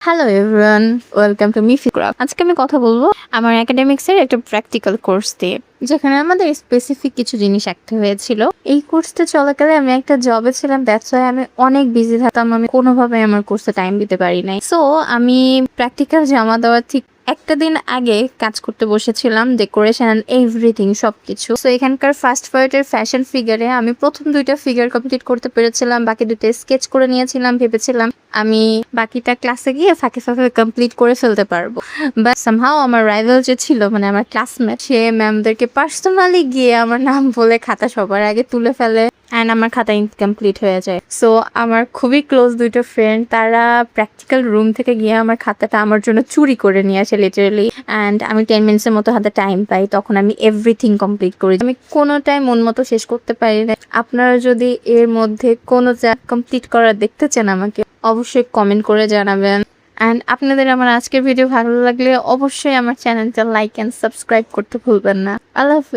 Hello everyone, welcome to Mifi Craft. আজকে আমি কথা বলবো আমার একাডেমিক্সের একটা প্র্যাকটিক্যাল কোর্স দিয়ে, যেখানে আমাদের স্পেসিফিক কিছু জিনিস আঁকতে হয়েছিল। এই কোর্সটা চলাকালে আমি একটা জবে ছিলাম, দ্যাটস ওয়াই আমি অনেক বিজি থাকতাম। আমি কোনোভাবে আমার কোর্সে টাইম দিতে পারি নাই। সো আমি প্র্যাকটিক্যাল জমা দেওয়ার ঠিক একটা দিন আগে কাজ করতে বসেছিলাম, ডেকোরেশন এভরিথিং সবকিছু। সো এখানকার ফার্স্ট পার্টের ফ্যাশন ফিগারে আমি প্রথম 2টা ফিগার কমপ্লিট করতে পেরেছিলাম, বাকি 2টা স্কেচ করে নিয়েছিলাম। ভেবেছিলাম আমি বাকিটা ক্লাসে গিয়ে ফাঁকে ফাঁকে কমপ্লিট করে ফেলতে পারবো, বাট সামহাও আমার রাইভাল যে ছিল, মানে আমার ক্লাসমেট, সে ম্যামদেরকে পার্সোনালি গিয়ে আমার নাম বলে খাতা সবার আগে তুলে ফেলে অ্যান্ড আমার খাতা ইনকমপ্লিট হয়ে যায়। সো আমার খুবই ক্লোজ 2টা ফ্রেন্ড, তারা প্র্যাকটিক্যাল রুম থেকে গিয়ে আমার খাতাটা আমার জন্য চুরি করে নিয়ে আসে লিটারালি। অ্যান্ড আমি 10 মিনিটসের মতো হাতে টাইম পাই, তখন আমি এভরিথিং কমপ্লিট করি। আমি কোনোটাই মন মতো শেষ করতে পারি না। আপনারা যদি এর মধ্যে কোনো কমপ্লিট করা দেখতে চান আমাকে অবশ্যই কমেন্ট করে জানাবেন। অ্যান্ড আপনাদের আমার আজকের ভিডিও ভালো লাগলে অবশ্যই আমার চ্যানেলটা লাইক অ্যান্ড সাবস্ক্রাইব করতে ভুলবেন না। আল্লাহ হাফেজ।